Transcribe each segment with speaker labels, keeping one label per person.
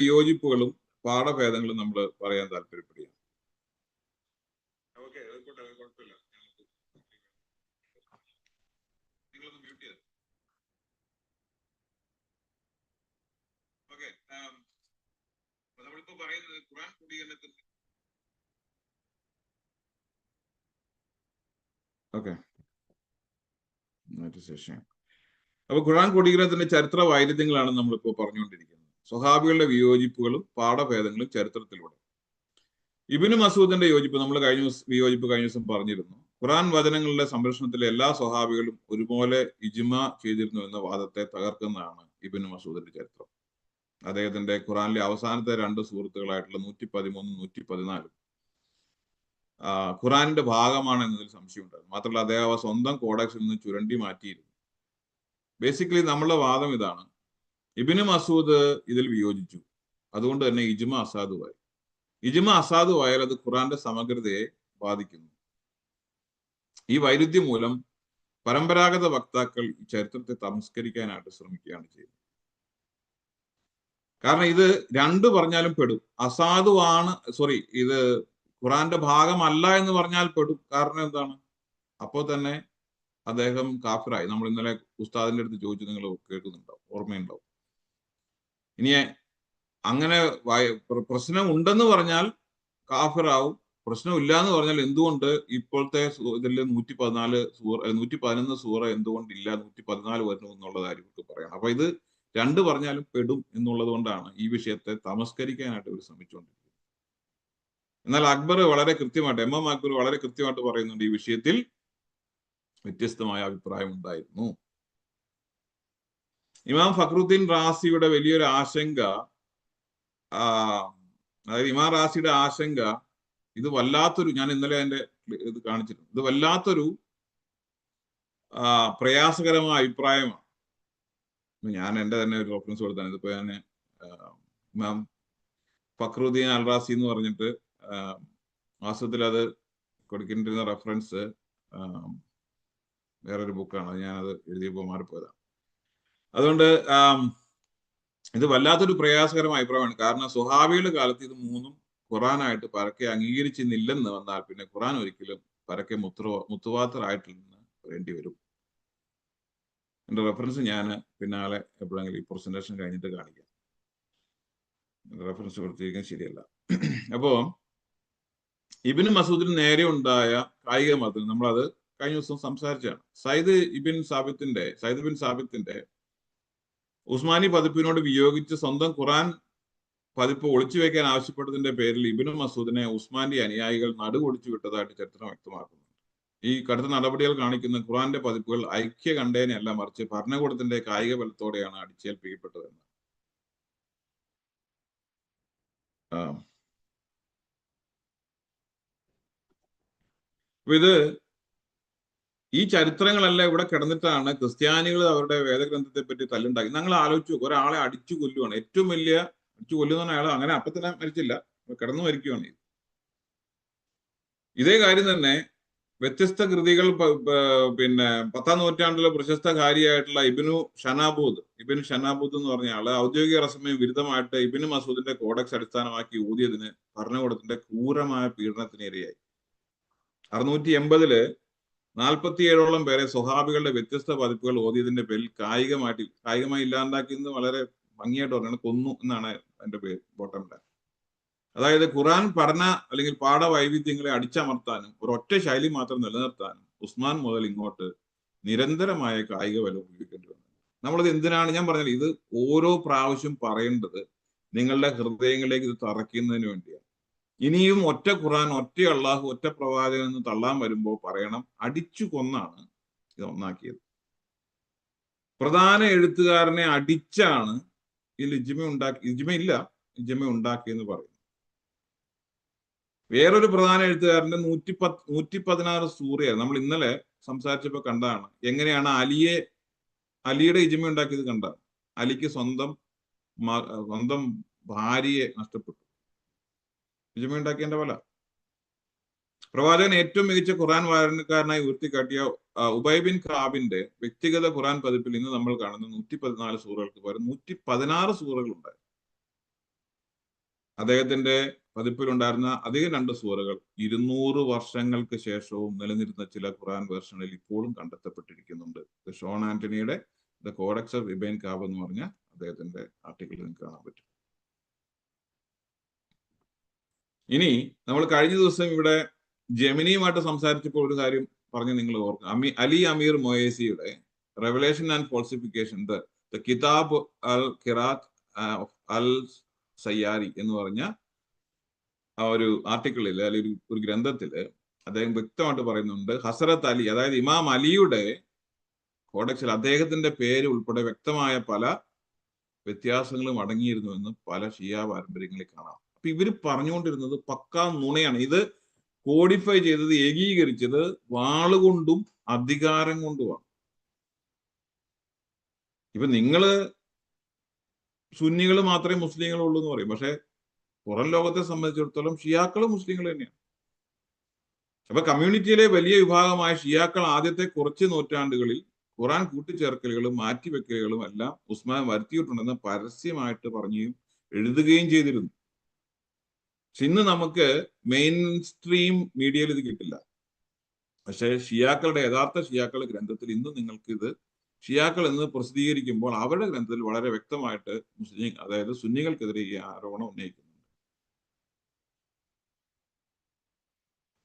Speaker 1: വിയോജിപ്പുകളും പാഠഭേദങ്ങളും നമ്മൾ പറയാൻ താല്പര്യപ്പെടുകയാണ്. ഓക്കെ, കുഴപ്പമില്ല. നിങ്ങളൊന്ന് മ്യൂട്ട് ചെയ്ത്. ഓക്കെ, നമ്മളിപ്പോ പറയുന്നത് ഖുർആൻ ക്രോഡീകരണത്തിൽ. ഓക്കെ, ശേഷം അപ്പൊ ഖുർആൻ ക്രോഡീകരണത്തിന്റെ ചരിത്ര വൈരുദ്ധ്യങ്ങളാണ് നമ്മളിപ്പോ പറഞ്ഞുകൊണ്ടിരിക്കുന്നത്. സ്വഹാബികളുടെ വിയോജിപ്പുകളും പാഠഭേദങ്ങളും ചരിത്രത്തിലൂടെ. ഇബ്നു മസൂദിന്റെ യോജിപ്പ് നമ്മൾ കഴിഞ്ഞ ദിവസം പറഞ്ഞിരുന്നു. ഖുർആൻ വചനങ്ങളുടെ സംരക്ഷണത്തിലെ എല്ലാ സ്വഹാബികളും ഒരുപോലെ ഇജ്മാ ചെയ്തിരുന്നു എന്ന വാദത്തെ തകർക്കുന്നതാണ് ഇബ്നു മസൂദിന്റെ ചരിത്രം. അദ്ദേഹത്തിന്റെ ഖുർആനിലെ അവസാനത്തെ 2 സൂറത്തുകളായിട്ടുള്ള 113, 114 ഖുർആനിന്റെ ഭാഗമാണ് എന്നതിൽ സംശയമുണ്ടായിരുന്നു. മാത്രമല്ല അദ്ദേഹം സ്വന്തം കോഡക്സിൽ നിന്ന് ചുരണ്ടി മാറ്റിയിരുന്നു. ബേസിക്കലി നമ്മളുടെ വാദം ഇതാണ്: ഇബ്നു മസൂദ് ഇതിൽ വിയോജിച്ചു, അതുകൊണ്ട് തന്നെ ഇജ്മ അസാധുവായി. ഇജ്മ അസാധുവായാൽ അത് ഖുർആന്റെ സമഗ്രതയെ ബാധിക്കുന്നു. ഈ വൈരുദ്ധ്യം മൂലം പരമ്പരാഗത വക്താക്കൾ ഈ ചരിത്രത്തെ തമസ്കരിക്കാനായിട്ട് ശ്രമിക്കുകയാണ് ചെയ്യുന്നത്. കാരണം ഇത് 2 പറഞ്ഞാലും പെടും. അസാധുവാണ്, ഇത് ഖുർആന്റെ ഭാഗമല്ല എന്ന് പറഞ്ഞാൽ പെടും. കാരണം എന്താണ്? അപ്പോൾ തന്നെ അദ്ദേഹം കാഫിറായി. നമ്മൾ ഇന്നലെ ഉസ്താദിന്റെ അടുത്ത് ചോദിച്ചു, നിങ്ങൾ കേൾക്കുന്നുണ്ടാവും, ഓർമ്മയുണ്ടാവും. ഇനി അങ്ങനെ പ്രശ്നം ഉണ്ടെന്ന് പറഞ്ഞാൽ കാഫിറാവും, പ്രശ്നമില്ല എന്ന് പറഞ്ഞാൽ എന്തുകൊണ്ട് ഇപ്പോഴത്തെ ഇതിൽ 111 സൂറ എന്തുകൊണ്ടില്ല 114 വരുന്നു എന്നുള്ളതായിരിക്കും പറയണം. അപ്പൊ ഇത് 2 പറഞ്ഞാലും പെടും എന്നുള്ളത് കൊണ്ടാണ് ഈ വിഷയത്തെ തമസ്കരിക്കാനായിട്ട് ഇവർ ശ്രമിച്ചുകൊണ്ടിരിക്കുന്നത്. എന്നാൽ അക്ബർ വളരെ കൃത്യമായിട്ട്, അക്ബർ വളരെ കൃത്യമായിട്ട് പറയുന്നുണ്ട്, ഈ വിഷയത്തിൽ വ്യത്യസ്തമായ അഭിപ്രായം ഉണ്ടായിരുന്നു. ഇമാം ഫഖ്റുദ്ദീൻ റാസിയുടെ വലിയൊരു ആശങ്ക, അതായത് ഇമാം റാസിയുടെ ആശങ്ക, ഇത് വല്ലാത്തൊരു, ഞാൻ ഇന്നലെ അതിന്റെ ഇത് കാണിച്ചിട്ടുണ്ട്, ഇത് വല്ലാത്തൊരു പ്രയാസകരമായ അഭിപ്രായമാണ്. ഞാൻ എൻ്റെ തന്നെ ഒരു റെഫറൻസ് കൊടുത്താണ്. ഇതിപ്പോ ഞാൻ ഇമാം ഫഖ്റുദ്ദീൻ അൽ റാസി എന്ന് പറഞ്ഞിട്ട് വാസ്തവത്തിൽ അത് കൊടുക്കേണ്ടിരുന്ന റെഫറൻസ് വേറൊരു ബുക്കാണ്. ഞാനത് എഴുതിയപ്പോൾ മാറിപ്പോയതാണ്. അതുകൊണ്ട് ഇത് വല്ലാത്തൊരു പ്രയാസകരമായ അഭിപ്രായമാണ്. കാരണം സ്വഹാബികളുടെ കാലത്ത് ഇത് 3 ഖുറാനായിട്ട് പരക്കെ അംഗീകരിച്ചിരുന്നില്ലെന്ന് വന്നാൽ പിന്നെ ഖുറാൻ ഒരിക്കലും പരക്കെ മുത്തുവാത്തറായിട്ടില്ലെന്ന് പറയേണ്ടി വരും. എന്റെ റെഫറൻസ് ഞാൻ പിന്നാലെ എപ്പോഴെങ്കിലും ഈ പ്രസന്റേഷൻ കഴിഞ്ഞിട്ട് കാണിക്കാം. റെഫറൻസ് കൊടുത്തിരിക്കുന്നത് ശരിയല്ല. അപ്പോ ഇബ്നു മസൂദിന് നേരെ ഉണ്ടായ കായിക മതത്തിൽ നമ്മളത് കഴിഞ്ഞ ദിവസം സംസാരിച്ചാണ്. സയ്യിദ് ബിൻ സാബിത്തിന്റെ ഉസ്മാനി പതിപ്പിനോട് വിയോഗിച്ച് സ്വന്തം ഖുറാൻ പതിപ്പ് ഒളിച്ചു വെക്കാൻ ആവശ്യപ്പെട്ടതിന്റെ പേരിൽ ഇബ്നു മസൂദിനെ ഉസ്മാന്റെ അനുയായികൾ നടുവൊടിച്ചു വിട്ടതായിട്ട് ചരിത്രം വ്യക്തമാക്കുന്നുണ്ട്. ഈ കടുത്ത നടപടികൾ കാണിക്കുന്ന ഖുറാന്റെ പതിപ്പുകൾ ഐക്യ കണ്ടേനല്ല, മറിച്ച് ഭരണകൂടത്തിന്റെ കായിക ബലത്തോടെയാണ് അടിച്ചേൽപ്പിക്കപ്പെട്ടതെന്ന്. ഇത് ഈ ചരിത്രങ്ങളെല്ലാം ഇവിടെ കിടന്നിട്ടാണ് ക്രിസ്ത്യാനികൾ അവരുടെ വേദഗ്രന്ഥത്തെ പറ്റി തല്ലുണ്ടാക്കി. നിങ്ങൾ ആലോചിച്ചു, ഒരാളെ അടിച്ചു കൊല്ലുവാണ്, ഏറ്റവും വലിയ അടിച്ചു കൊല്ലുന്ന അയാൾ അങ്ങനെ അപ്പൊ തന്നെ മരിച്ചില്ല, കിടന്നു മരിക്കുകയാണ്. ഇതേ കാര്യം തന്നെ വ്യത്യസ്ത കൃതികൾ, പിന്നെ 10ാം നൂറ്റാണ്ടിലെ പ്രശസ്തകാരിയായിട്ടുള്ള ഇബ്നു ഷനാബൂദ് എന്ന് പറഞ്ഞ ആള് ഔദ്യോഗിക റസമയും വിരുദ്ധമായിട്ട് ഇബ്നു മസൂദിന്റെ കോഡക്സ് അടിസ്ഥാനമാക്കി ഊതിയതിന് ഭരണകൂടത്തിന്റെ ക്രൂരമായ പീഡനത്തിന് ഇരയായി. 680 47ഓളം പേരെ സ്വഹാബികളുടെ വ്യത്യസ്ത പതിപ്പുകൾ ഓതിയതിന്റെ പേരിൽ കായികമായി ഇല്ലാണ്ടാക്കിയെന്ന് വളരെ ഭംഗിയായിട്ട് പറഞ്ഞാണ്, കൊന്നു എന്നാണ് അതിന്റെ പേര്, ബോട്ടം ലൈൻ. അതായത് ഖുറാൻ പഠന അല്ലെങ്കിൽ പാഠ വൈവിധ്യങ്ങളെ അടിച്ചമർത്താനും ഒരൊറ്റ ശൈലി മാത്രം നിലനിർത്താനും ഉസ്മാൻ മുതൽ ഇങ്ങോട്ട് നിരന്തരമായ കായിക ബലം ഉപയോഗിക്കേണ്ടി വന്നു. നമ്മളത് എന്തിനാണ് ഞാൻ പറഞ്ഞത്, ഇത് ഓരോ പ്രാവശ്യം പറയേണ്ടത് നിങ്ങളുടെ ഹൃദയങ്ങളിലേക്ക് ഇത് തറയ്ക്കുന്നതിന് വേണ്ടിയാണ്. ഇനിയും ഒറ്റ ഖുറാൻ, ഒറ്റ അള്ളാഹു, ഒറ്റ പ്രവാചകൻ എന്ന് തള്ളാൻ വരുമ്പോൾ പറയണം, അടിച്ചു കൊന്നാണ് ഇത് ഒന്നാക്കിയത്. പ്രധാന എഴുത്തുകാരനെ അടിച്ചാണ് ഇതിൽ ഇജ്മ ഉണ്ടാക്കിയെന്ന് പറയുന്നു. വേറൊരു പ്രധാന എഴുത്തുകാരന്റെ 116 സൂറയാണ് നമ്മൾ ഇന്നലെ സംസാരിച്ചപ്പോൾ കണ്ടതാണ്. എങ്ങനെയാണ് അലിയുടെ ഇജ്മ ഉണ്ടാക്കിയത് കണ്ടാണ്. അലിക്ക് സ്വന്തം ഭാര്യയെ നഷ്ടപ്പെട്ടു. ഇജ്മ ഉണ്ടാക്കിയതിന്റെ പോലെ പ്രവാചകൻ ഏറ്റവും മികച്ച ഖുറാൻ വായനക്കാരനായി ഉയർത്തിക്കാട്ടിയ ഉബൈ ബിൻ ഖാബിന്റെ വ്യക്തിഗത ഖുറാൻ പതിപ്പിൽ ഇന്ന് നമ്മൾ കാണുന്ന 114 സൂറകൾക്ക് പകരം 116 സൂറകളുണ്ടായി. അദ്ദേഹത്തിന്റെ പതിപ്പിലുണ്ടായിരുന്ന അധികം 2 സൂറകൾ 200 വർഷങ്ങൾക്ക് ശേഷവും നിലനിരുന്ന ചില ഖുറാൻ വേർഷനിൽ ഇപ്പോഴും കണ്ടെത്തപ്പെട്ടിരിക്കുന്നുണ്ട്. ഷോൺ ആന്റണിയുടെ ദ കോഡക്സ് ഓഫ് ഇബൈൻ കാബ് എന്ന് പറഞ്ഞ അദ്ദേഹത്തിന്റെ ആർട്ടിക്കിൾ നിങ്ങൾക്ക് കാണാൻ പറ്റും. ഇനി നമ്മൾ കഴിഞ്ഞ ദിവസം ഇവിടെ ജെമിനിയുമായിട്ട് സംസാരിച്ചപ്പോൾ ഒരു കാര്യം പറഞ്ഞ് നിങ്ങൾ ഓർക്കുക. അലി അമീർ മൊയേസിയുടെ റെവലേഷൻ ആൻഡ് ഫോൾസിഫിക്കേഷൻ ദ കിതാബ് അൽ ഖിറാത്ത് അൽ സയ്യാരി എന്ന് പറഞ്ഞ ആ ഒരു ആർട്ടിക്കിളിൽ അല്ലെങ്കിൽ ഒരു ഗ്രന്ഥത്തില് അദ്ദേഹം വ്യക്തമായിട്ട് പറയുന്നുണ്ട്, ഹസരത്ത് അലി, അതായത് ഇമാം അലിയുടെ കോഡക്സിൽ അദ്ദേഹത്തിന്റെ പേര് ഉൾപ്പെടെ വ്യക്തമായ പല വ്യത്യാസങ്ങളും അടങ്ങിയിരുന്നു എന്ന് പല ഷിയ പാരമ്പര്യങ്ങളിൽ കാണാം. അപ്പൊ ഇവര് പറഞ്ഞുകൊണ്ടിരുന്നത് പക്കാ നുണയാണ്. ഇത് കോഡിഫൈ ചെയ്തത്, ഏകീകരിച്ചത് വാളുകൊണ്ടും അധികാരം കൊണ്ടുമാണ്. ഇപ്പൊ നിങ്ങള് സുന്നികൾ മാത്രമേ മുസ്ലിങ്ങളുള്ളൂ എന്ന് പറയും, പക്ഷെ പുറം ലോകത്തെ സംബന്ധിച്ചിടത്തോളം ഷിയാക്കൾ മുസ്ലിങ്ങൾ തന്നെയാണ്. അപ്പൊ കമ്മ്യൂണിറ്റിയിലെ വലിയ വിഭാഗമായ ഷിയാക്കൾ ആദ്യത്തെ കുറച്ച് നൂറ്റാണ്ടുകളിൽ ഖുറാൻ കൂട്ടിച്ചേർക്കലുകളും മാറ്റിവെക്കലുകളും എല്ലാം ഉസ്മാൻ വരുത്തിയിട്ടുണ്ടെന്ന് പരസ്യമായിട്ട് പറയുകയും എഴുതുകയും ചെയ്തിരുന്നു. പക്ഷെ ഇന്ന് നമുക്ക് മെയിൻ സ്ട്രീം മീഡിയയിൽ ഇത് കിട്ടില്ല. പക്ഷെ ഷിയാക്കളുടെ യഥാർത്ഥ ഷിയാക്കളുടെ ഗ്രന്ഥത്തിൽ ഇന്ന് നിങ്ങൾക്ക് ഇത് ഷിയാക്കൾ എന്ന് പ്രസിദ്ധീകരിക്കുമ്പോൾ അവരുടെ ഗ്രന്ഥത്തിൽ വളരെ വ്യക്തമായിട്ട് മുസ്ലിം, അതായത് സുന്നികൾക്കെതിരെ ഈ ആരോപണം ഉന്നയിക്കുന്നുണ്ട്.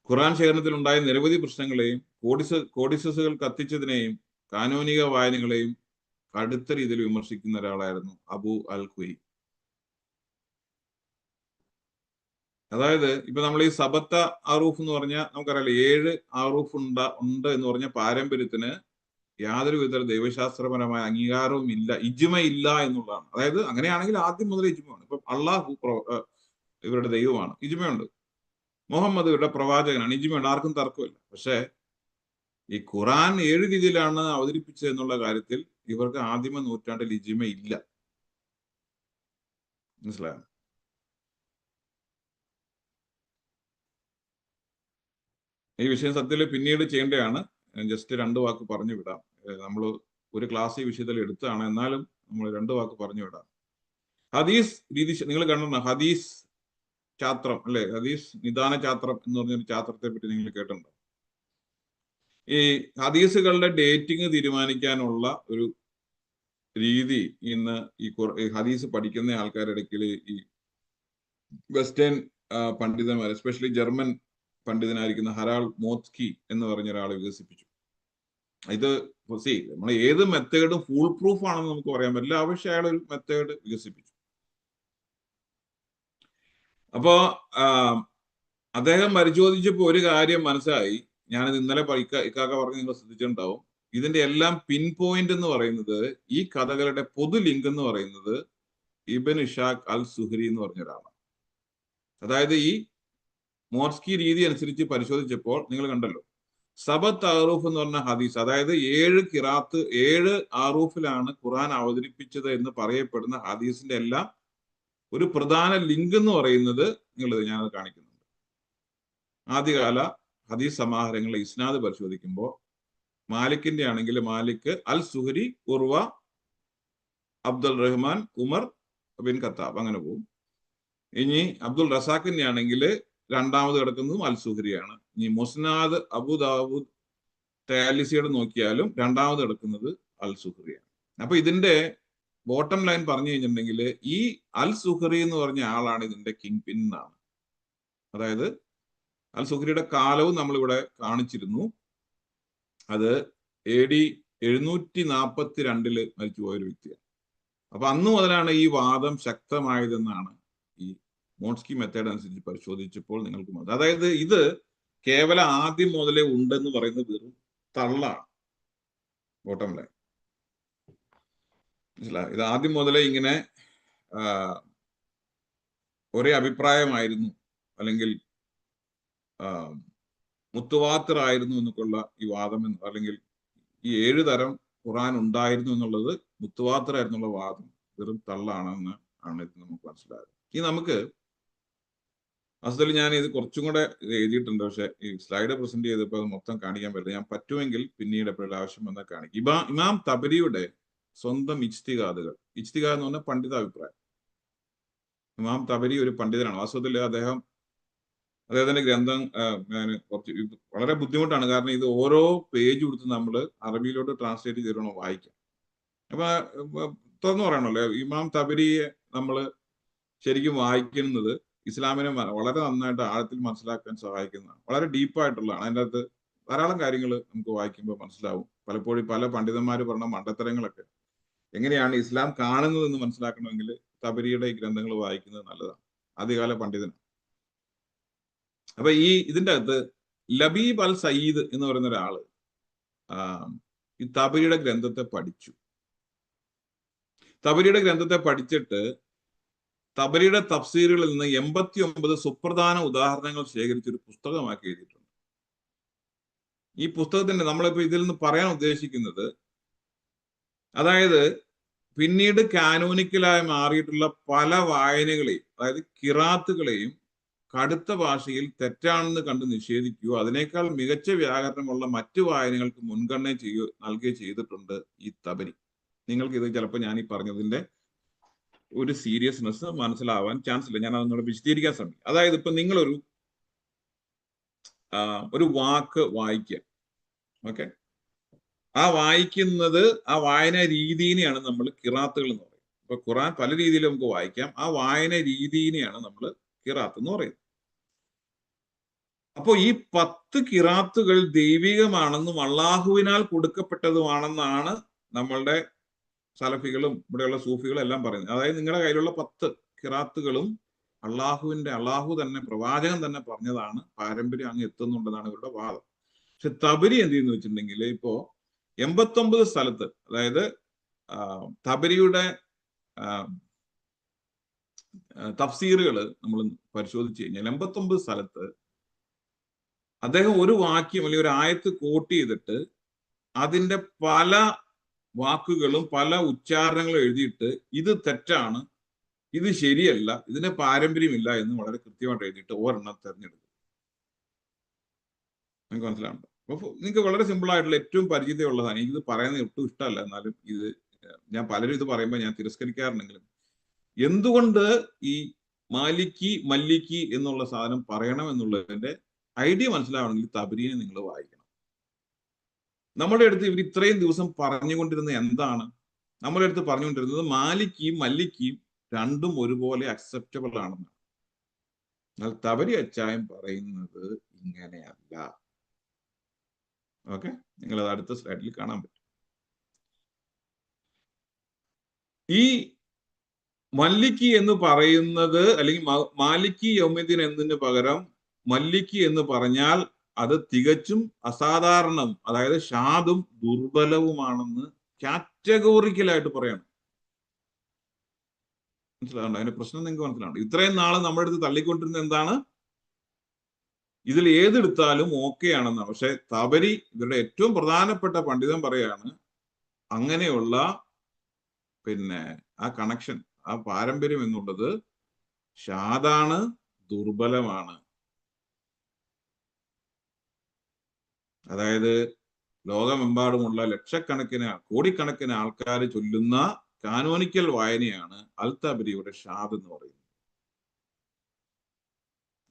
Speaker 1: ഖുറാൻ ശേഖരണത്തിൽ ഉണ്ടായ നിരവധി പ്രശ്നങ്ങളെയും കോഡിസസുകൾ കത്തിച്ചതിനെയും കാനോനിക വായനകളെയും കടുത്ത രീതിയിൽ വിമർശിക്കുന്ന ഒരാളായിരുന്നു അബു അൽ ഖുയി. അതായത് ഇപ്പൊ നമ്മൾ ഈ സബത്ത ആറൂഫ് എന്ന് പറഞ്ഞാൽ നമുക്കറിയാലോ, 7 ആറൂഫ് ഉണ്ട് എന്ന് പറഞ്ഞ പാരമ്പര്യത്തിന് യാതൊരു വിധ ദൈവശാസ്ത്രപരമായ അംഗീകാരവും ഇല്ല, ഇജ്മ ഇല്ല എന്നുള്ളതാണ്. അതായത് അങ്ങനെയാണെങ്കിൽ ആദ്യം മുതൽ ഇജ്മയാണ്. ഇപ്പം അള്ളാഹു ഇവരുടെ ദൈവമാണ്, ഇജ്മയുണ്ട്. മുഹമ്മദ് ഇവരുടെ പ്രവാചകനാണ്, ഇജ്മയുണ്ട്, ആർക്കും തർക്കമില്ല. പക്ഷെ ഈ ഖുറാൻ 7 രീതിയിലാണ് അവതരിപ്പിച്ചത് എന്നുള്ള കാര്യത്തിൽ ഇവർക്ക് ആദിമ നൂറ്റാണ്ടിൽ ഇജ്മ ഇല്ല. മനസ്സിലായോ? ഈ വിഷയം സത്യത്തിൽ പിന്നീട് ചെയ്യേണ്ടതാണ്. ജസ്റ്റ് 2 വാക്ക് പറഞ്ഞു വിടാം. നമ്മൾ ഒരു ക്ലാസ് ഈ വിഷയത്തിൽ എടുത്താണ്, എന്നാലും നമ്മൾ 2 വാക്ക് പറഞ്ഞു വിടാം. ഹദീസ് രീതി നിങ്ങൾ കണ്ടിട്ടുണ്ടോ? ഹദീസ് ചാത്രം അല്ലെ, ഹദീസ് നിദാന ചാത്രം എന്ന് പറഞ്ഞൊരു ചാത്രത്തെ പറ്റി നിങ്ങൾ കേട്ടിട്ടുണ്ടോ? ഈ ഹദീസുകളുടെ ഡേറ്റിംഗ് തീരുമാനിക്കാനുള്ള ഒരു രീതി ഇന്ന് ഈ ഹദീസ് പഠിക്കുന്ന ആൾക്കാരുടെ ഇടയ്ക്ക് ഈ വെസ്റ്റേൺ പണ്ഡിതന്മാർ, എസ്പെഷ്യലി ജർമ്മൻ പണ്ഡിതനായിരിക്കുന്ന ഹരാൾ മോത്സ്കി എന്ന് പറഞ്ഞ ഒരാൾ വികസിപ്പിച്ചു. ഇത് നമ്മൾ ഏത് മെത്തേഡും ഫുൾ പ്രൂഫ് ആണെന്ന് നമുക്ക് പറയാൻ പറ്റില്ല, പക്ഷെ അയാൾ ഒരു മെത്തേഡ് വികസിപ്പിച്ചു. അപ്പോ അദ്ദേഹം പരിശോധിച്ചപ്പോൾ ഒരു കാര്യം മനസ്സിലായി. ഞാനിത് ഇന്നലെ ഇക്കാക്ക പറഞ്ഞ് നിങ്ങൾ ശ്രദ്ധിച്ചിട്ടുണ്ടാവും. ഇതിന്റെ എല്ലാം പിൻ പോയിന്റ് എന്ന് പറയുന്നത്, ഈ കഥകളുടെ പൊതു ലിങ്ക് എന്ന് പറയുന്നത് ഇബൻ ഇഷാഖ് അൽ സുഹരി എന്ന് പറഞ്ഞ ഒരാളാണ്. അതായത് ഈ മോർസ്കി രീതി അനുസരിച്ച് പരിശോധിച്ചപ്പോൾ നിങ്ങൾ കണ്ടല്ലോ, സബത്ത് ആറൂഫ് എന്ന് പറഞ്ഞ ഹദീസ്, അതായത് 7 ആറൂഫിലാണ് ഖുറാൻ അവതരിപ്പിച്ചത് എന്ന് പറയപ്പെടുന്ന ഹദീസിന്റെ എല്ലാം ഒരു പ്രധാന ലിങ്ക് എന്ന് പറയുന്നത് ഞാനത് കാണിക്കുന്നുണ്ട്. ആദ്യകാല ഹദീസ് സമാഹാരങ്ങളിലെ ഇസ്നാദ് പരിശോധിക്കുമ്പോൾ മാലിക്കിന്റെ ആണെങ്കിൽ Malik, Al Zuhri, Urwa, Abdul Rahman, Umar bin Khattab, അങ്ങനെ പോകും. ഇനി അബ്ദുൽ റസാഖിന്റെ ആണെങ്കിൽ രണ്ടാമത് കിടക്കുന്നതും അൽ സുഹരിയാണ്. ഇനി മുസ്നാദ് അബുദാവൂദ് തയാലിസിയുടെ നോക്കിയാലും രണ്ടാമത് കിടക്കുന്നത് അൽ സുഹരിയാണ്. അപ്പൊ ഇതിന്റെ ബോട്ടം ലൈൻ പറഞ്ഞു കഴിഞ്ഞിട്ടുണ്ടെങ്കിൽ ഈ അൽ സുഹരി എന്ന് പറഞ്ഞ ആളാണ് ഇതിന്റെ കിങ് പിൻ എന്നാണ്. അതായത് അൽ സുഹരിയുടെ കാലവും നമ്മളിവിടെ കാണിച്ചിരുന്നു. അത് AD 742 മരിച്ചു പോയൊരു വ്യക്തിയാണ്. അപ്പൊ അന്ന് മുതലാണ് ഈ വാദം ശക്തമായതെന്നാണ് ഈ മോൺസ്കി മെത്തേഡ് അനുസരിച്ച് പരിശോധിച്ചപ്പോൾ നിങ്ങൾക്ക് മതി. അതായത് ഇത് കേവലം ആദ്യം മുതലേ ഉണ്ടെന്ന് പറയുന്നത് വെറും തള്ളാണ്. ബോട്ടം ലൈൻ മനസ്സിലായി? ഇത് ആദ്യം മുതലേ ഇങ്ങനെ ഒരേ അഭിപ്രായമായിരുന്നു, അല്ലെങ്കിൽ മുത്തുവാത്തിറായിരുന്നു എന്നൊക്കെയുള്ള ഈ വാദം, അല്ലെങ്കിൽ ഈ 7 തരം ഖുറാൻ ഉണ്ടായിരുന്നു എന്നുള്ളത് മുത്തുവാത്തിറായിരുന്നുള്ള വാദം വെറും തള്ളാണെന്ന് ആണ് ഇത് നമുക്ക് മനസ്സിലായത്. ഇനി നമുക്ക് അസല് ഞാൻ ഇത് കുറച്ചും കൂടെ എഴുതിയിട്ടുണ്ട്, പക്ഷെ ഈ സ്ലൈഡ് പ്രസന്റ് ചെയ്തപ്പോൾ അത് മൊത്തം കാണിക്കാൻ പറ്റില്ല. ഞാൻ പറ്റുമെങ്കിൽ പിന്നീട് എപ്പോഴും ആവശ്യം വന്നാൽ കാണിക്കും. ഇമാം തബരിയുടെ സ്വന്തം ഇജ്തിഹാദുകൾ, ഇജ്തിഹാദ് എന്ന് പറഞ്ഞാൽ പണ്ഡിതാഭിപ്രായം, ഇമാം തബരി ഒരു പണ്ഡിതനാണ്. വാസ്തവത്തിൽ അദ്ദേഹത്തിന്റെ ഗ്രന്ഥം ഞാൻ കുറച്ച് വളരെ ബുദ്ധിമുട്ടാണ്. കാരണം ഇത് ഓരോ പേജ് കൊടുത്ത് നമ്മൾ അറബിയിലോട്ട് ട്രാൻസ്ലേറ്റ് ചെയ്തിടണം വായിക്കാം. അപ്പൊ തുറന്നു പറയണല്ലോ, ഇമാം തബരിയെ നമ്മൾ ശരിക്കും വായിക്കുന്നത് ഇസ്ലാമിനെ വളരെ നന്നായിട്ട് ആഴത്തിൽ മനസ്സിലാക്കാൻ സഹായിക്കുന്നതാണ്. വളരെ ഡീപ്പായിട്ടുള്ളതാണ്. അതിൻ്റെ അകത്ത് ധാരാളം കാര്യങ്ങൾ നമുക്ക് വായിക്കുമ്പോൾ മനസ്സിലാവും. പലപ്പോഴും പല പണ്ഡിതന്മാർ പറഞ്ഞ മണ്ടത്തരങ്ങളൊക്കെ എങ്ങനെയാണ് ഇസ്ലാം കാണുന്നതെന്ന് മനസ്സിലാക്കണമെങ്കിൽ തബരിയുടെ ഈ ഗ്രന്ഥങ്ങൾ വായിക്കുന്നത് നല്ലതാണ്. ആദ്യകാല പണ്ഡിതൻ. അപ്പൊ ഇതിന്റെ അകത്ത് ലബീബ് അൽ സയ്യിദ് എന്ന് പറയുന്ന ഒരാള് ഈ തബരിയുടെ ഗ്രന്ഥത്തെ പഠിച്ചു. തബരിയുടെ ഗ്രന്ഥത്തെ പഠിച്ചിട്ട് തബരിയുടെ തഫ്സീറുകളിൽ നിന്ന് 89 സുപ്രധാന ഉദാഹരണങ്ങൾ ശേഖരിച്ചൊരു പുസ്തകമാക്കി എഴുതിയിട്ടുണ്ട്. ഈ പുസ്തകത്തിന്റെ നമ്മളിപ്പോ ഇതിൽ നിന്ന് പറയാൻ ഉദ്ദേശിക്കുന്നത്, അതായത് പിന്നീട് കാനോനിക്കലായി മാറിയിട്ടുള്ള പല വായനകളെയും, അതായത് ഖിറാത്തുകളെയും കടുത്ത ഭാഷയിൽ തെറ്റാണെന്ന് കണ്ട് നിഷേധിക്കുകയോ അതിനേക്കാൾ മികച്ച വ്യാകരണമുള്ള മറ്റു വായനകൾക്ക് മുൻഗണന നൽകുകയോ ചെയ്തിട്ടുണ്ട് ഈ തബരി. നിങ്ങൾക്ക് ഇത് ചിലപ്പോൾ ഞാൻ ഈ പറഞ്ഞതിന്റെ ഒരു സീരിയസ്നെസ് മനസ്സിലാവാൻ ചാൻസ് ഇല്ല. ഞാൻ അതൊന്നുകൂടെ വിശദീകരിക്കാൻ ശ്രമിക്കും. അതായത് ഇപ്പൊ നിങ്ങളൊരു വാക്ക് വായിക്കുക, ഓക്കെ, ആ വായിക്കുന്നത്, ആ വായന രീതിനെയാണ് നമ്മൾ ഖിറാത്തുകൾ എന്ന് പറയുന്നത്. ഇപ്പൊ ഖുറാൻ പല രീതിയിൽ നമുക്ക് വായിക്കാം. ആ വായന രീതിനെയാണ് നമ്മൾ ഖിറാത്ത് എന്ന് പറയുന്നത്. അപ്പോ ഈ 10 ഖിറാത്തുകൾ ദൈവികമാണെന്നും അള്ളാഹുവിനാൽ കൊടുക്കപ്പെട്ടതുമാണെന്നാണ് നമ്മളുടെ സലഫികളും ഇവിടെയുള്ള സൂഫികളും എല്ലാം പറയുന്നത്. അതായത് നിങ്ങളുടെ കയ്യിലുള്ള 10 ഖിറാത്തുകളും അള്ളാഹു തന്നെ, പ്രവാചകൻ തന്നെ പറഞ്ഞതാണ്, പാരമ്പര്യം അങ്ങ് എത്തുന്നുണ്ടെന്നാണ് ഇവരുടെ വാദം. പക്ഷെ തബരി എന്ത് ചെയ്യുന്നു വെച്ചിട്ടുണ്ടെങ്കിൽ, ഇപ്പോ 89 സ്ഥലത്ത്, അതായത് തബരിയുടെ തഫ്സീറുകൾ നമ്മൾ പരിശോധിച്ചു കഴിഞ്ഞാൽ 89 സ്ഥലത്ത് അദ്ദേഹം ഒരു വാക്യം അല്ലെങ്കിൽ ഒരു ആയത്ത് കോട്ട് ചെയ്തിട്ട് അതിന്റെ പല വാക്കുകളും പല ഉച്ചാരണങ്ങളും എഴുതിയിട്ട് ഇത് തെറ്റാണ്, ഇത് ശരിയല്ല, ഇതിന്റെ പാരമ്പര്യമില്ല എന്ന് വളരെ കൃത്യമായിട്ട് എഴുതിയിട്ട് ഒരെണ്ണം തെരഞ്ഞെടുക്കും. നിങ്ങൾക്ക് മനസ്സിലാവുന്നുണ്ടോ? അപ്പൊ നിങ്ങൾക്ക് വളരെ സിമ്പിൾ ആയിട്ടുള്ള ഏറ്റവും പരിചിതമുള്ളതാണ്. എനിക്കിത് പറയുന്നത് ഒട്ടും ഇഷ്ടമല്ല, എന്നാലും ഇത് ഞാൻ പലരും ഇത് പറയുമ്പോൾ ഞാൻ തിരസ്കരിക്കാറുണ്ടെങ്കിലും, എന്തുകൊണ്ട് ഈ മാലിക്കി മല്ലിക്കി എന്നുള്ള സാധനം പറയണം എന്നുള്ളതിന്റെ ഐഡിയ മനസ്സിലാവണമെങ്കിൽ തബരീനെ നിങ്ങൾ വായിക്കണം. നമ്മുടെ അടുത്ത് ഇവർ ഇത്രയും ദിവസം പറഞ്ഞുകൊണ്ടിരുന്നത് എന്താണ്? നമ്മുടെ അടുത്ത് പറഞ്ഞുകൊണ്ടിരുന്നത് മാലിക്കിയും മല്ലിക്കിയും രണ്ടും ഒരുപോലെ അക്സെപ്റ്റബിൾ ആണെന്നാണ്. എന്നാൽ തബരി അച്ചായം പറയുന്നത് ഇങ്ങനെയല്ല. ഓക്കെ, നിങ്ങൾ അത് അടുത്ത സ്ലൈഡിൽ കാണാൻ പറ്റും. ഈ മല്ലിക്കി എന്ന് പറയുന്നത്, അല്ലെങ്കിൽ മാലിക്കി യൗമിദ്ദീൻ എന്നതിന് പകരം മല്ലിക്കി എന്ന് പറഞ്ഞാൽ അത് തികച്ചും അസാധാരണം, അതായത് ഷാദും ദുർബലവുമാണെന്ന് കാറ്റഗോറിക്കലായിട്ട് പറയണം. മനസ്സിലാവുന്നുണ്ടോ? അതിന്റെ പ്രശ്നം നിങ്ങൾക്ക് മനസ്സിലാവുന്നുണ്ടോ? ഇത്രയും നാള് നമ്മുടെ അടുത്ത് തള്ളിക്കൊണ്ടിരുന്നത് എന്താണ്? ഇതിൽ ഏതെടുത്താലും ഓക്കെ ആണെന്നാണ്. പക്ഷെ തബരി, ഇവരുടെ ഏറ്റവും പ്രധാനപ്പെട്ട പണ്ഡിതൻ പറയാണ്, അങ്ങനെയുള്ള ആ കണക്ഷൻ, ആ പാരമ്പര്യം എന്നുള്ളത് ഷാദാണ്, ദുർബലമാണ്. അതായത് ലോകമെമ്പാടുമുള്ള ലക്ഷക്കണക്കിന് കോടിക്കണക്കിന് ആൾക്കാർ ചൊല്ലുന്ന കാനോനിക്കൽ വായനയാണ് അൽ തബരിയുടെ ഷാദ് എന്ന് പറയുന്നത്.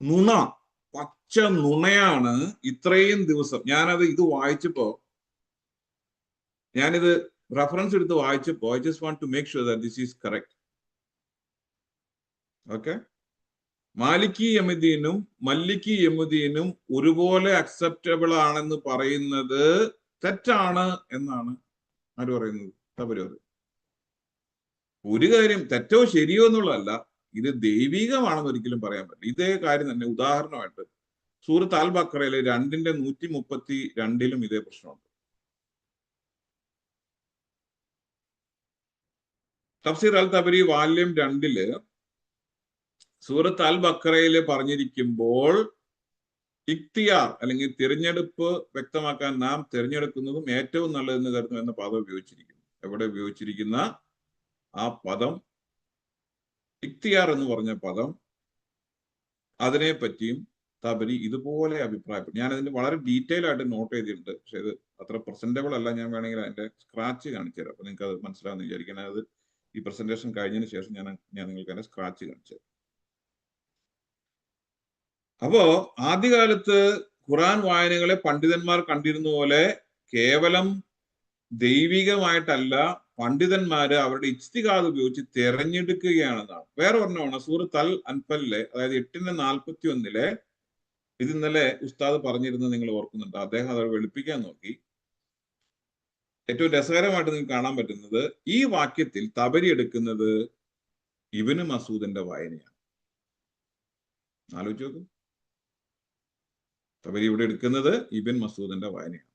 Speaker 1: നുണ, പച്ച നുണയാണ്. ഇത്രയും ദിവസം ഇത് വായിച്ചപ്പോ, ഞാനിത് റെഫറൻസ് എടുത്ത് വായിച്ചപ്പോ, I just want to make sure that this is correct. Okay, മാലിക്കി യമുദ്ദീനും മല്ലിക്കി യമുദ്ദീനും ഒരുപോലെ അക്സെപ്റ്റബിൾ ആണെന്ന് പറയുന്നത് തെറ്റാണ് എന്നാണ് ആര് പറയുന്നത്? തബരി പറയുന്നത്. ഒരു കാര്യം തെറ്റോ ശരിയോ എന്നുള്ളതല്ല, ഇത് ദൈവികമാണെന്ന് ഒരിക്കലും പറയാൻ പറ്റില്ല. ഇതേ കാര്യം തന്നെ ഉദാഹരണമായിട്ട് സൂറത്ത് അൽ ബഖറയിലെ 2:132 ഇതേ പ്രശ്നമുണ്ട്. തഫ്സീർ അൽ തബരി വാല്യം 2 സൂറത്ത് അൽ ബഖറയിൽ പറഞ്ഞിരിക്കുമ്പോൾ ഇഖ്തിയാർ അല്ലെങ്കിൽ തിരഞ്ഞെടുപ്പ് വ്യക്തമാക്കാൻ നാം തിരഞ്ഞെടുക്കുന്നതും ഏറ്റവും നല്ലതെന്ന് കരുതുന്നു എന്ന പദം ഉപയോഗിച്ചിരിക്കുന്നു. എവിടെ ഉപയോഗിച്ചിരിക്കുന്ന ആ പദം, ഇഖ്തിയാർ എന്ന് പറഞ്ഞ പദം, അതിനെ പറ്റിയും തബരി ഇതുപോലെ അഭിപ്രായപ്പെട്ടു. ഞാൻ അതിന്റെ വളരെ ഡീറ്റെയിൽ ആയിട്ട് നോട്ട് ചെയ്തിട്ടുണ്ട്. പക്ഷെ ഇത് അത്ര പ്രസന്റബിൾ അല്ല. ഞാൻ വേണമെങ്കിൽ അതിന്റെ സ്ക്രാച്ച് കാണിച്ചു തരാം. അപ്പൊ നിങ്ങൾക്ക് അത് മനസ്സിലാവുന്ന വിചാരിക്കണം. അത് ഈ പ്രസന്റേഷൻ കഴിഞ്ഞതിന് ശേഷം ഞാൻ നിങ്ങൾക്ക് അതിന്റെ സ്ക്രാച്ച് കാണിച്ചു തരാം. അപ്പോ ആദ്യകാലത്ത് ഖുറാൻ വായനകളെ പണ്ഡിതന്മാർ കണ്ടിരുന്ന പോലെ കേവലം ദൈവികമായിട്ടല്ല, പണ്ഡിതന്മാര് അവരുടെ ഇജ്തിഹാദ് ഉപയോഗിച്ച് തിരഞ്ഞെടുക്കുകയാണെന്നാണ്. വേറെ ഒരെണ്ണമാണ് സൂറത്ത് അൽ അൻഫലിലെ, അതായത് 8:41 ഇത് ഇന്നലെ ഉസ്താദ് പറഞ്ഞിരുന്നത് നിങ്ങൾ ഓർക്കുന്നുണ്ട്. അദ്ദേഹം അത് വെളുപ്പിക്കാൻ നോക്കി. ഏറ്റവും രസകരമായിട്ട് നിങ്ങൾക്ക് കാണാൻ പറ്റുന്നത് ഈ വാക്യത്തിൽ തബരി എടുക്കുന്നത് ഇബ്നു മസൂദിന്റെ വായനയാണ്. ആലോചിച്ച് നോക്കും. തബരി ഇവിടെ എടുക്കുന്നത് ഇബ്നു മസൂദിന്റെ വായനയാണ്.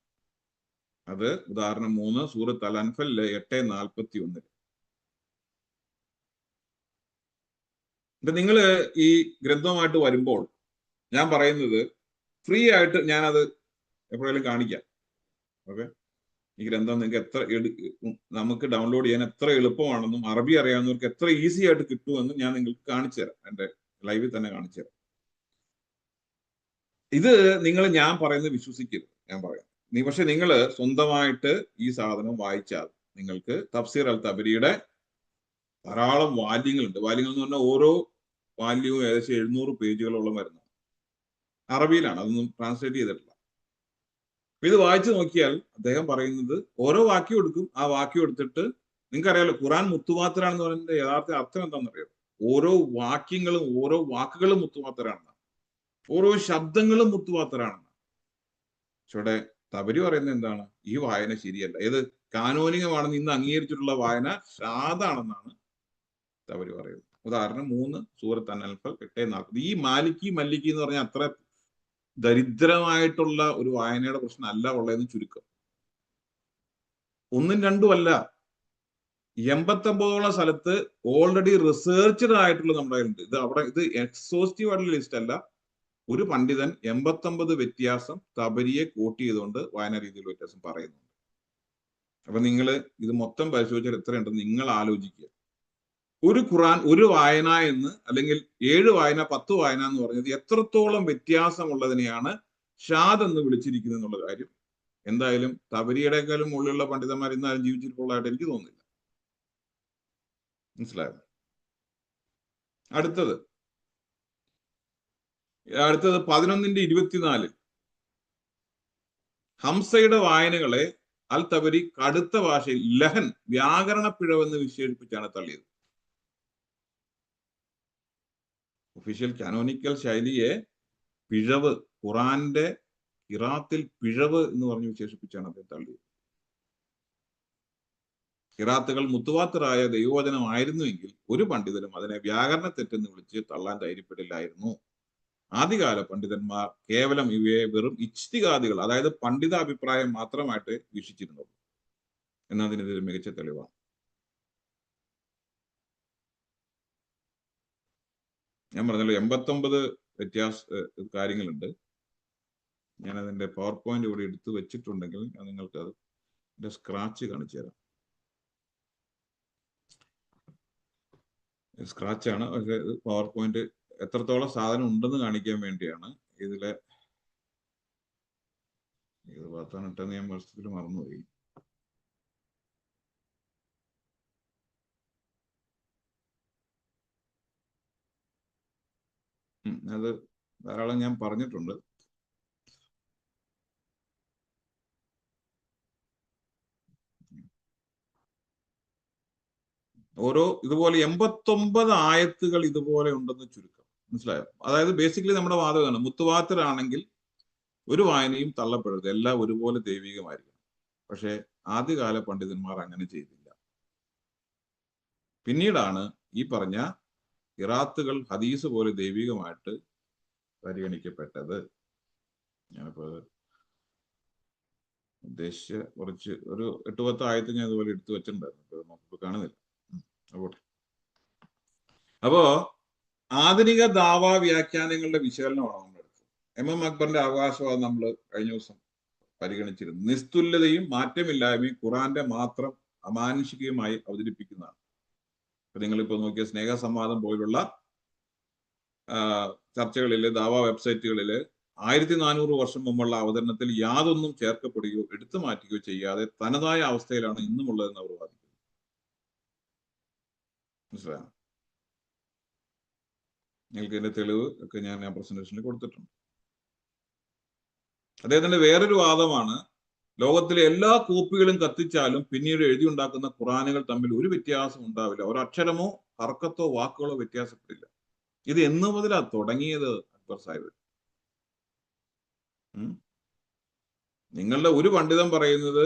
Speaker 1: അത് ഉദാഹരണം 3 സൂറത്ത് അൽ അൻഫലിലെ 8:41. ഇപ്പൊ നിങ്ങൾ ഈ ഗ്രന്ഥവുമായിട്ട് വരുമ്പോൾ ഞാൻ പറയുന്നത് ഫ്രീ ആയിട്ട് ഞാനത് എപ്പോഴെങ്കിലും കാണിക്കാം. ഓക്കെ, ഈ ഗ്രന്ഥം നിങ്ങൾക്ക് നമുക്ക് ഡൗൺലോഡ് ചെയ്യാൻ എത്ര എളുപ്പമാണെന്നും അറബി അറിയാവുന്നവർക്ക് എത്ര ഈസി ആയിട്ട് കിട്ടുമെന്നും ഞാൻ നിങ്ങൾക്ക് കാണിച്ചു തരാം. എന്റെ ലൈവിൽ തന്നെ കാണിച്ചു തരാം. ഇത് ഞാൻ പറയുന്നത് വിശ്വസിക്കരുത്. ഞാൻ പറയാം, പക്ഷെ നിങ്ങൾ സ്വന്തമായിട്ട് ഈ സാധനം വായിച്ചാൽ നിങ്ങൾക്ക് തഫ്സീർ അൽ തബരിയുടെ ധാരാളം വാല്യങ്ങളുണ്ട്. വാല്യങ്ങൾ എന്ന് പറഞ്ഞാൽ ഓരോ വാല്യവും ഏകദേശം 700 പേജുകളോളം വരുന്നതാണ്. അറബിയിലാണ്, അതൊന്നും ട്രാൻസ്ലേറ്റ് ചെയ്തിട്ടില്ല. ഇത് വായിച്ചു നോക്കിയാൽ അദ്ദേഹം പറയുന്നത് ഓരോ വാക്യം എടുക്കും. ആ വാക്യം എടുത്തിട്ട് നിങ്ങൾക്കറിയാലോ ഖുറാൻ മുത്തുവാത്തരാണെന്ന് പറയുന്നത് യഥാർത്ഥ അർത്ഥം എന്താണെന്നറിയാം. ഓരോ വാക്യങ്ങളും ഓരോ വാക്കുകളും മുത്തുവാത്തരാണെന്നാണ്, ഓരോ ശബ്ദങ്ങളും മുത്തുവാത്തരാണെന്നാണ്. പക്ഷെ ഇവിടെ തബരി പറയുന്നത് എന്താണ്? ഈ വായന ശരിയല്ല, ഏത് കാനോനികമാണെന്ന് ഇന്ന് അംഗീകരിച്ചിട്ടുള്ള വായന ഷാദാണെന്നാണ് തബരി പറയുന്നത്. ഉദാഹരണം 3 സൂറത്ത് അൽ അൻഫൽ 8:40. ഈ മാലിക്കി മല്ലിക്കി എന്ന് പറഞ്ഞാൽ അത്ര ദരിദ്രമായിട്ടുള്ള ഒരു വായനയുടെ പ്രശ്നം അല്ല ഉള്ളതെന്ന് ചുരുക്കം. 1ഉം 2ഉം അല്ല, 89ഓളം സ്ഥലത്ത് ഓൾറെഡി റിസർച്ച്ഡ് ആയിട്ടുള്ള നമ്മുടെ കയ്യിലുണ്ട്. ഇത് എക്സോസ്റ്റീവ് ആയിട്ടുള്ള ലിസ്റ്റ് അല്ല. ഒരു പണ്ഡിതൻ 89 വ്യത്യാസം തബരിയെ കോട്ട് ചെയ്തുകൊണ്ട് വായനാ രീതിയിൽ വ്യത്യാസം പറയുന്നുണ്ട്. അപ്പൊ നിങ്ങൾ ഇത് മൊത്തം പരിശോധിച്ചാൽ എത്രയുണ്ടെന്ന് നിങ്ങൾ ആലോചിക്കുക. ഒരു ഖുറാൻ ഒരു വായന എന്ന്, അല്ലെങ്കിൽ 7 വായന 10 വായന എന്ന് പറഞ്ഞത് എത്രത്തോളം വ്യത്യാസമുള്ളതിനെയാണ് ഷാദ് എന്ന് വിളിച്ചിരിക്കുന്നത് എന്നുള്ള കാര്യം എന്തായാലും തബരിയുടെക്കാളും മുകളിലുള്ള പണ്ഡിതന്മാർ ഇന്നാലും ജീവിച്ചിട്ടുള്ളതായിട്ട് എനിക്ക് തോന്നുന്നില്ല. മനസ്സിലായോ? അടുത്തത് 11:24 ഹംസയുടെ വായനകളെ അൽ തബരി കടുത്ത ഭാഷയിൽ ലഹൻ, വ്യാകരണ പിഴവെന്ന് വിശേഷിപ്പിച്ചാണ് തള്ളിയത്. ഒഫീഷ്യൽ കാനോനിക്കൽ ശൈലിയെ പിഴവ്, ഖുറാന്റെ ഖിറാത്തിൽ പിഴവ് എന്ന് പറഞ്ഞ് വിശേഷിപ്പിച്ചാണ് അദ്ദേഹം തള്ളിയത്. ഖിറാത്തുകൾ മുത്തുവാത്തറായ ദൈവവചനമായിരുന്നുവെങ്കിൽ ഒരു പണ്ഡിതനും അതിനെ വ്യാകരണ തെറ്റെന്ന് വിളിച്ച് തള്ളാൻ ധൈര്യപ്പെടില്ലായിരുന്നു. ആദ്യകാല പണ്ഡിതന്മാർ കേവലം ഇവയെ വെറും ഇജ്തിഹാദികൾ, അതായത് പണ്ഡിത അഭിപ്രായം മാത്രമായിട്ട് വീക്ഷിച്ചിരുന്നുള്ളൂ എന്നതിനൊരു മികച്ച തെളിവാണ്. ഞാൻ പറഞ്ഞല്ലോ 89 കാര്യങ്ങളുണ്ട്. ഞാൻ അതിന്റെ പവർ പോയിന്റ് ഇവിടെ എടുത്തു വെച്ചിട്ടുണ്ടെങ്കിൽ ഞാൻ നിങ്ങൾക്ക് അതിന്റെ സ്ക്രാച്ച് കാണിച്ചു തരാം. സ്ക്രാച്ചാണ്, പക്ഷെ പവർ പോയിന്റ് എത്രത്തോളം സാധനം ഉണ്ടെന്ന് കാണിക്കാൻ വേണ്ടിയാണ്. ഇത് പത്താനിട്ടെന്ന് ഞാൻ വർഷത്തിൽ മറന്നുപോയി. അത് ധാരാളം ഞാൻ പറഞ്ഞിട്ടുണ്ട്. ഓരോ ഇതുപോലെ 89 ആയത്തുകൾ ഇതുപോലെ ഉണ്ടെന്ന് ചുരുക്കം. മനസ്സിലായോ? അതായത് ബേസിക്കലി നമ്മുടെ വാദമാണ്, മുത്തുവാത്തിറാണെങ്കിൽ ഒരു വായനയും തള്ളപ്പെടരുത്, എല്ലാം ഒരുപോലെ ദൈവികമായിരിക്കണം. പക്ഷെ ആദ്യകാല പണ്ഡിതന്മാർ അങ്ങനെ ചെയ്തില്ല. പിന്നീടാണ് ഈ പറഞ്ഞ ഖിറാത്തുകൾ ഹദീസ് പോലെ ദൈവികമായിട്ട് പരിഗണിക്കപ്പെട്ടത്. ഞാനിപ്പോ ഉദ്ദേശിച്ച കുറച്ച് ഒരു 8-10 ആയത്ത് ഞാൻ ഇതുപോലെ എടുത്തു വെച്ചിട്ടുണ്ടായിരുന്നു, നമുക്ക് കാണുന്നില്ല. അപ്പോ ആധുനിക ദാവ വ്യാഖ്യാനങ്ങളുടെ വിശകലനമാണ് നമ്മുടെ അടുത്ത്. MM അക്ബറിന്റെ അവകാശവാദം നമ്മൾ കഴിഞ്ഞ ദിവസം പരിഗണിച്ചിരുന്നു. നിസ്തുല്യതയും മാറ്റമില്ലായ്മയും ഖുറാന്റെ മാത്രം അമാനുഷികമായി അവതരിപ്പിക്കുന്നതാണ്. ഇപ്പൊ നിങ്ങളിപ്പോ നോക്കിയ സ്നേഹസംവാദം പോലുള്ള ചർച്ചകളില്, ദാവ വെബ്സൈറ്റുകളില് 1400 വർഷം മുമ്പുള്ള അവതരണത്തിൽ യാതൊന്നും ചേർക്കപ്പെടുകയോ എടുത്തു മാറ്റുകയോ ചെയ്യാതെ തനതായ അവസ്ഥയിലാണ് ഇന്നുമുള്ളതെന്ന് അവർ വാദിക്കുന്നു. മനസ്സിലായോ? നിങ്ങൾക്ക് ഇതിന്റെ തെളിവ് ഒക്കെ ഞാൻ ആ പ്രസന്റേഷനിൽ കൊടുത്തിട്ടുണ്ട്. അദ്ദേഹത്തിന്റെ വേറൊരു വാദമാണ്, ലോകത്തിലെ എല്ലാ കോപ്പികളും കത്തിച്ചാലും പിന്നീട് എഴുതിയുണ്ടാക്കുന്ന ഖുറാനുകൾ തമ്മിൽ ഒരു വ്യത്യാസം ഉണ്ടാവില്ല, ഒരക്ഷരമോ ഹർക്കത്തോ വാക്കുകളോ വ്യത്യാസപ്പെടില്ല. ഇത് എന്ന് മുതലാ തുടങ്ങിയത് അക്ബർ സാഹിബ്? നിങ്ങളുടെ ഒരു പണ്ഡിതൻ പറയുന്നത്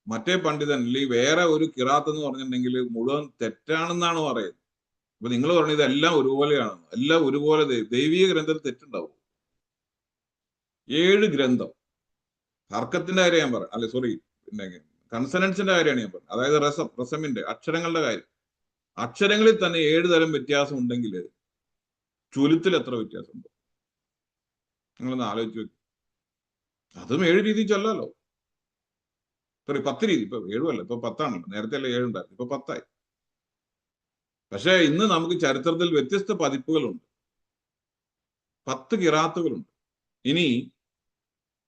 Speaker 1: മറ്റേ പണ്ഡിതൻ അല്ലെങ്കിൽ വേറെ ഒരു കിറാത്ത് എന്ന് പറഞ്ഞിട്ടുണ്ടെങ്കിൽ മുഴുവൻ തെറ്റാണെന്നാണ് പറയുന്നത്. അപ്പൊ നിങ്ങൾ പറഞ്ഞത് എല്ലാം ഒരുപോലെയാണ്, എല്ലാം ഒരുപോലെ ദൈവീക ഗ്രന്ഥത്തിൽ തെറ്റുണ്ടാവും. 7 ഗ്രന്ഥം, ഹർക്കത്തിന്റെ കാര്യം ഞാൻ പറയാം, അല്ലെ സോറി, പിന്നെ കൺസനൻസിന്റെ കാര്യമാണ് ഞാൻ പറഞ്ഞത്. അതായത് റസമിന്റെ അക്ഷരങ്ങളുടെ കാര്യം. അക്ഷരങ്ങളിൽ തന്നെ 7 തരം വ്യത്യാസം ഉണ്ടെങ്കിൽ ചുരുത്തിൽ എത്ര വ്യത്യാസമുണ്ട് നിങ്ങളൊന്ന് ആലോചിച്ച് വെക്കും. അതും 7 രീതി ചൊല്ലാലോ. സോറി 10 രീതി. ഇപ്പൊ 7 അല്ല, ഇപ്പൊ 10 ആണല്ലോ. നേരത്തെ അല്ല 7 ഉണ്ടായിരുന്നു, ഇപ്പൊ 10 ആയി. പക്ഷെ ഇന്ന് നമുക്ക് ചരിത്രത്തിൽ വ്യത്യസ്ത പതിപ്പുകളുണ്ട്, 10 കിറാത്തുകളുണ്ട്. ഇനി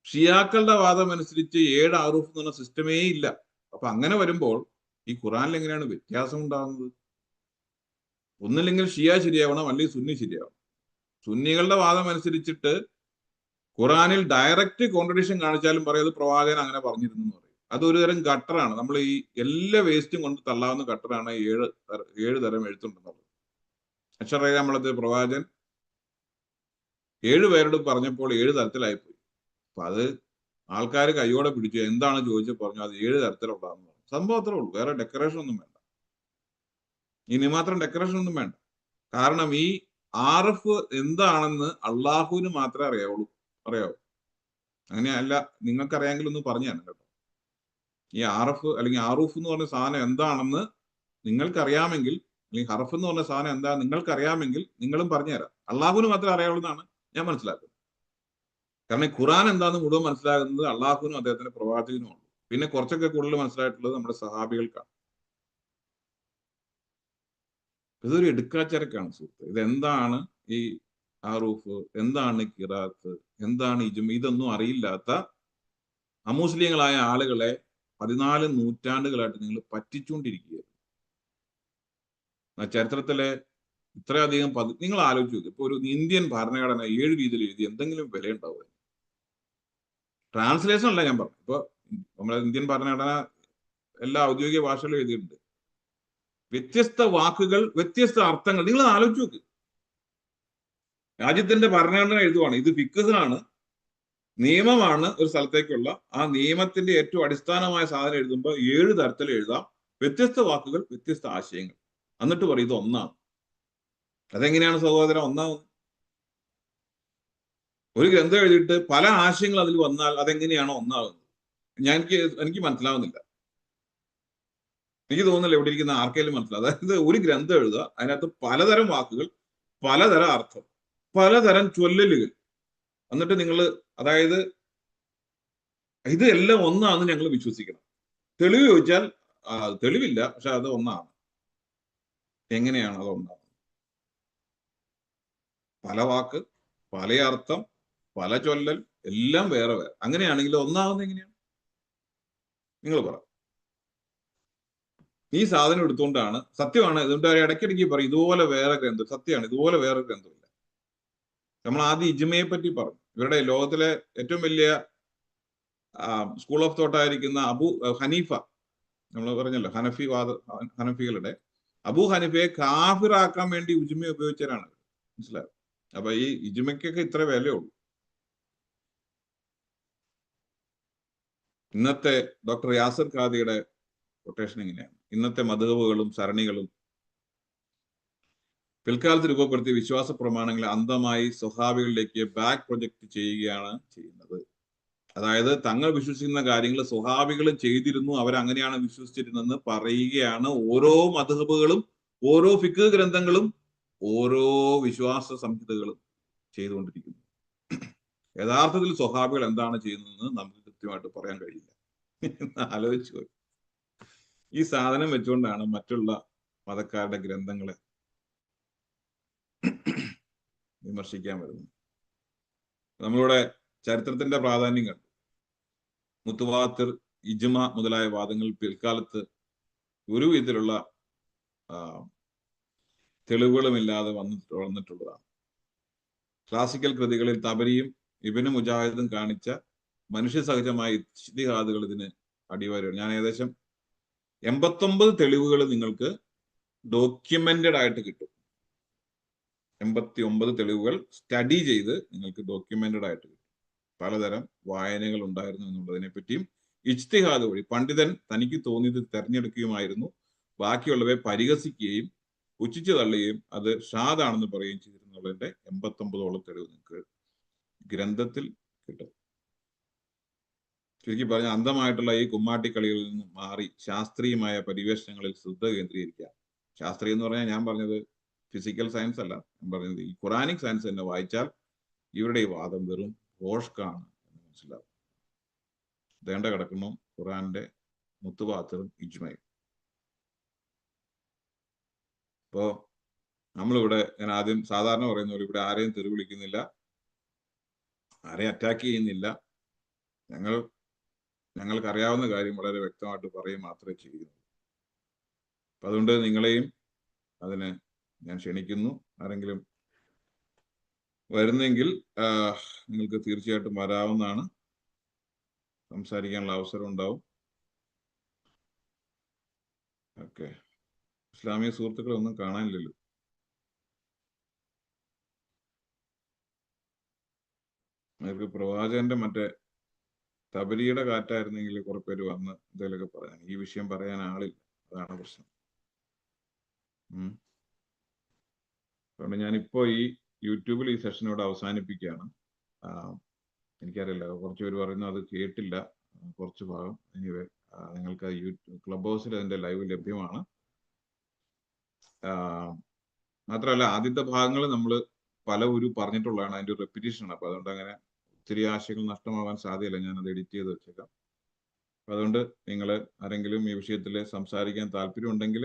Speaker 1: ഷിയാക്കളുടെ വാദം അനുസരിച്ച് 7 അറൂഫ് എന്ന് പറഞ്ഞ സിസ്റ്റമേ ഇല്ല. അപ്പൊ അങ്ങനെ വരുമ്പോൾ ഈ ഖുറാനിൽ എങ്ങനെയാണ് വ്യത്യാസം ഉണ്ടാകുന്നത്? ഒന്നില്ലെങ്കിൽ ഷിയ ശരിയാവണം, അല്ലെങ്കിൽ സുന്നി ശരിയാവണം. സുന്നികളുടെ വാദം അനുസരിച്ചിട്ട് ഖുറാനിൽ ഡയറക്റ്റ് കോൺട്രഡിക്ഷൻ കാണിച്ചാലും പറയും അത് പ്രവാചകൻ അങ്ങനെ പറഞ്ഞിരുന്നു എന്ന് പറയും. അതൊരു തരം ഗട്ടറാണ്. നമ്മൾ ഈ എല്ലാ വേസ്റ്റും കൊണ്ട് തള്ളാവുന്ന ഗട്ടറാണ് 7 തരം എഴുത്തുണ്ടെന്നുള്ളത്. അക്ഷരമളത്തെ പ്രവാചകൻ 7 പേരോട് പറഞ്ഞപ്പോൾ 7 തരത്തിലായിപ്പോയി. അപ്പൊ അത് ആൾക്കാർ കൈയോടെ പിടിച്ചു. എന്താണ് ചോദിച്ചു പറഞ്ഞു, അത് 7 തരത്തിലുള്ളതെന്ന് പറഞ്ഞു. സംഭവം അത്രേ ഉള്ളൂ, വേറെ ഡെക്കറേഷൻ ഒന്നും വേണ്ട. ഇനി മാത്രം ഡെക്കറേഷൻ ഒന്നും വേണ്ട. കാരണം ഈ ആറഫ് എന്താണെന്ന് അള്ളാഹുവിന് മാത്രമേ അറിയാവുള്ളൂ. അറിയാവൂ? അങ്ങനെയല്ല, നിങ്ങൾക്കറിയാമെങ്കിൽ ഒന്ന് പറഞ്ഞു തന്നെ കേട്ടോ. ഈ ആറഫ് അല്ലെങ്കിൽ ആറൂഫ് എന്ന് പറഞ്ഞ സാധനം എന്താണെന്ന് നിങ്ങൾക്കറിയാമെങ്കിൽ, അല്ലെങ്കിൽ ഹറഫ് എന്ന് പറഞ്ഞ സാധനം എന്താ നിങ്ങൾക്കറിയാമെങ്കിൽ നിങ്ങളും പറഞ്ഞുതരാം. അള്ളാഹുവിന് മാത്രമേ അറിയാവുള്ളൂ എന്നാണ് ഞാൻ മനസ്സിലാക്കുന്നത്. കാരണം ഖുറാൻ എന്താണെന്ന് മുഴുവൻ മനസ്സിലാകുന്നത് അള്ളാഹുവിനും അദ്ദേഹത്തിന്റെ പ്രവാചകനുമാണ്. പിന്നെ കുറച്ചൊക്കെ കൂടുതൽ മനസ്സിലായിട്ടുള്ളത് നമ്മുടെ സഹാബികൾക്കാണ്. ഇതൊരു എടുക്കാച്ചരക്കാണ് സുഹൃത്ത്. ഇതെന്താണ് ഈ ആറൂഫ്, എന്താണ് കിറാത്ത്, എന്താണ് ഇജ്മ, ഇതൊന്നും അറിയില്ലാത്ത അമുസ്ലിങ്ങളായ ആളുകളെ 14 നൂറ്റാണ്ടുകളായിട്ട് നിങ്ങൾ പറ്റിച്ചുകൊണ്ടിരിക്കുകയാണ്. ചരിത്രത്തിലെ ഇത്രയധികം നിങ്ങൾ ആലോചിച്ച് നോക്കുക. ഇപ്പൊ ഒരു ഇന്ത്യൻ ഭരണഘടന 7 രീതിയിൽ എഴുതി എന്തെങ്കിലും വില ഉണ്ടാവുക? ട്രാൻസ്ലേഷൻ അല്ല ഞാൻ പറഞ്ഞു. ഇപ്പൊ നമ്മുടെ ഇന്ത്യൻ ഭരണഘടന എല്ലാ ഔദ്യോഗിക ഭാഷകളും എഴുതിയിട്ടുണ്ട്. വ്യത്യസ്ത വാക്കുകൾ, വ്യത്യസ്ത അർത്ഥങ്ങൾ. നിങ്ങൾ ആലോചിച്ച് നോക്ക്. രാജ്യത്തിന്റെ ഭരണഘടന എഴുതുവാണ്, ഇത് ഫിഖ്ഹാണ്, നിയമമാണ് ഒരു സ്ഥലത്തേക്കുള്ള. ആ നിയമത്തിന്റെ ഏറ്റവും അടിസ്ഥാനമായ സാധനം എഴുതുമ്പോൾ 7 തരത്തിൽ എഴുതാം, വ്യത്യസ്ത വാക്കുകൾ, വ്യത്യസ്ത ആശയങ്ങൾ. എന്നിട്ട് പറയും ഇത് ഒന്നാണ്. അതെങ്ങനെയാണ് സഹോദരൻ ഒന്നാവുന്നത്? ഒരു ഗ്രന്ഥം എഴുതിയിട്ട് പല ആശയങ്ങൾ അതിൽ വന്നാൽ അതെങ്ങനെയാണോ ഒന്നാകുന്നത്? എനിക്ക് മനസ്സിലാവുന്നില്ല. എനിക്ക് തോന്നുന്നില്ല ഇവിടെ ഇരിക്കുന്ന ആർക്കെങ്കിലും മനസ്സിലാവും. അതായത് ഒരു ഗ്രന്ഥം എഴുതുക, അതിനകത്ത് പലതരം വാക്കുകൾ, പലതരം അർത്ഥം, പലതരം ചൊല്ലലുകൾ. എന്നിട്ട് നിങ്ങൾ അതായത് ഇത് എല്ലാം ഒന്നാണെന്ന് ഞങ്ങൾ വിശ്വസിക്കണം. തെളിവ് ചോദിച്ചാൽ തെളിവില്ല, പക്ഷെ അത് ഒന്നാണ്. എങ്ങനെയാണ് അത് ഒന്നാണ്? പല വാക്ക്, പല അർത്ഥം, പല ചൊല്ലൽ, എല്ലാം വേറെ വേറെ. അങ്ങനെയാണെങ്കിൽ ഒന്നാകുന്നത് എങ്ങനെയാണ്? നിങ്ങൾ പറ. ഈ സാധനം എടുത്തുകൊണ്ടാണ്, സത്യമാണ്, ഇതുകൊണ്ട് ഇടയ്ക്കിടയ്ക്ക് പറയും ഇതുപോലെ വേറെ ഗ്രന്ഥം. സത്യമാണ്, ഇതുപോലെ വേറെ ഗ്രന്ഥമില്ല. നമ്മൾ ആദ്യം ഇജ്മയെ പറ്റി പറഞ്ഞു. ഇവരുടെ ലോകത്തിലെ ഏറ്റവും വലിയ സ്കൂൾ ഓഫ് തോട്ട് ആയിരിക്കുന്ന അബു ഹനീഫ, നമ്മൾ പറഞ്ഞല്ലോ ഹനഫികളുടെ അബു ഹനീഫയെ കാഫിറാക്കാൻ വേണ്ടി ഇജ്മ ഉപയോഗിച്ചവരാണ്. മനസ്സിലായോ? അപ്പൊ ഈ ഇജ്മയ്ക്കൊക്കെ ഇത്ര വിലയുള്ളൂ. ഇന്നത്തെ ഡോക്ടർ യാസിർ ഖാദിയുടെ കൊട്ടേഷൻ എങ്ങനെയാണ്? ഇന്നത്തെ മദ്ഹബുകളും സരണികളും പിൽക്കാലത്ത് രൂപപ്പെടുത്തിയ വിശ്വാസ പ്രമാണങ്ങളെ അന്ധമായി സ്വഹാബികളിലേക്ക് ബാക്ക് പ്രൊജക്ട് ചെയ്യുകയാണ് ചെയ്യുന്നത്. അതായത് തങ്ങൾ വിശ്വസിക്കുന്ന കാര്യങ്ങൾ സ്വഹാബികൾ ചെയ്തിരുന്നു, അവരങ്ങനെയാണ് വിശ്വസിച്ചിരുന്നെന്ന് പറയുകയാണ് ഓരോ മദ്ഹബുകളും, ഓരോ ഫിഖ് ഗ്രന്ഥങ്ങളും, ഓരോ വിശ്വാസ സംഹിതകളും ചെയ്തുകൊണ്ടിരിക്കുന്നു. യഥാർത്ഥത്തിൽ സ്വഹാബികൾ എന്താണ് ചെയ്യുന്നതെന്ന് നമുക്ക് കൃത്യമായിട്ട് പറയാൻ കഴിയില്ല. ആലോചിച്ചു പോയി. ഈ സാധനം വെച്ചുകൊണ്ടാണ് മറ്റുള്ള മതക്കാരുടെ ഗ്രന്ഥങ്ങളെ വിമർശിക്കാൻ വരുന്നത്. നമ്മളുടെ ചരിത്രത്തിന്റെ പ്രാധാന്യം കണ്ടു. മുത്തവാത്തിർ, ഇജ്മ മുതലായ വാദങ്ങൾ പിൽക്കാലത്ത് ഒരു വിധത്തിലുള്ള തെളിവുകളുമില്ലാതെ വന്നിട്ടുള്ളതാണ്. ക്ലാസിക്കൽ കൃതികളിൽ തബരിയും ഇബ്നു മുജാഹിദും കാണിച്ച മനുഷ്യ സഹജമായ ഇജ്തിഹാദുകൾ ഇതിന് അടിവരയാണ്. ഞാൻ ഏകദേശം 89 തെളിവുകൾ നിങ്ങൾക്ക് ഡോക്യുമെന്റഡ് ആയിട്ട് കിട്ടും. 89 തെളിവുകൾ സ്റ്റഡി ചെയ്ത് നിങ്ങൾക്ക് ഡോക്യുമെന്റഡ് ആയിട്ട് കിട്ടും. പലതരം വായനകൾ ഉണ്ടായിരുന്നു എന്നുള്ളതിനെ പറ്റിയും ഇജ്തിഹാദ് വഴി പണ്ഡിതൻ തനിക്ക് തോന്നിയത് തെരഞ്ഞെടുക്കുകയുമായിരുന്നു. ബാക്കിയുള്ളവയെ പരിഹസിക്കുകയും പുച്ഛിച്ചു തള്ളുകയും അത് ഷാദാണെന്ന് പറയുകയും ചെയ്തിരുന്നുള്ളതിന്റെ 89ഓളം തെളിവ് നിങ്ങൾക്ക് ഗ്രന്ഥത്തിൽ കിട്ടും. ചുരുക്കി പറഞ്ഞ അന്ധമായിട്ടുള്ള ഈ കുമ്മാട്ടിക്കളികളിൽ നിന്ന് മാറി ശാസ്ത്രീയമായ പരിവേഷണങ്ങളിൽ ശ്രദ്ധ കേന്ദ്രീകരിക്കുക. ശാസ്ത്രീയം എന്ന് പറഞ്ഞാൽ ഞാൻ പറഞ്ഞത് ഫിസിക്കൽ സയൻസ് അല്ല, ഞാൻ പറഞ്ഞത് ഈ ഖുറാനിക് സയൻസ് തന്നെ വായിച്ചാൽ ഇവരുടെ ഈ വാദം വെറും ഭോഷ്കാണ് എന്ന് മനസ്സിലാവും. ദേണ്ട കിടക്കുന്നു ഖുറാന്റെ മുത്തുപാത്തറും ഇജ്മയും. ഇപ്പോ നമ്മളിവിടെ ഞാൻ ആദ്യം സാധാരണ പറയുന്ന പോലെ ഇവിടെ ആരെയും തെറി വിളിക്കുന്നില്ല, ആരെയും അറ്റാക്ക് ചെയ്യുന്നില്ല. ഞങ്ങൾക്ക് അറിയാവുന്ന കാര്യം വളരെ വ്യക്തമായിട്ട് പറയുക മാത്രമേ ചെയ്യുന്നു. അപ്പൊ അതുകൊണ്ട് നിങ്ങളെയും അതിന് ഞാൻ ക്ഷണിക്കുന്നു. ആരെങ്കിലും വരുന്നെങ്കിൽ നിങ്ങൾക്ക് തീർച്ചയായിട്ടും വരാവുന്നതാണ്. സംസാരിക്കാനുള്ള അവസരം ഉണ്ടാവും. ഓക്കെ, ഇസ്ലാമിക സുഹൃത്തുക്കളെ ഒന്നും കാണാനില്ലല്ലോ. നിങ്ങൾക്ക് പ്രവാചകന്റെ മറ്റേ തബരിയുടെ കാറ്റായിരുന്നെങ്കിൽ കുറെ പേര് വന്ന് എന്തെങ്കിലുമൊക്കെ പറയാൻ. ഈ വിഷയം പറയാൻ ആളില്ല, അതാണ് പ്രശ്നം. അതുകൊണ്ട് ഞാനിപ്പോ ഈ യൂട്യൂബിൽ ഈ സെഷൻ ഇവിടെ അവസാനിപ്പിക്കുകയാണ്. എനിക്കറിയില്ല, കുറച്ച് പേര് പറയുന്നു അത് കേട്ടില്ല കുറച്ച് ഭാഗം. എനിവേ നിങ്ങൾക്ക് ക്ലബ് ഹൗസിൽ അതിന്റെ ലൈവ് ലഭ്യമാണ്. മാത്രമല്ല ആദ്യത്തെ ഭാഗങ്ങൾ നമ്മൾ പല ഒരു പറഞ്ഞിട്ടുള്ളതാണ്, അതിന്റെ ഒരു റെപ്പിറ്റീഷൻ ആണ്. അപ്പൊ അതുകൊണ്ട് അങ്ങനെ ഒത്തിരി ആശയങ്ങൾ നഷ്ടമാവാൻ സാധ്യതയില്ല. ഞാനത് എഡിറ്റ് ചെയ്ത് വെച്ചേക്കാം. അപ്പൊ അതുകൊണ്ട് നിങ്ങൾ ആരെങ്കിലും ഈ വിഷയത്തിൽ സംസാരിക്കാൻ താല്പര്യം ഉണ്ടെങ്കിൽ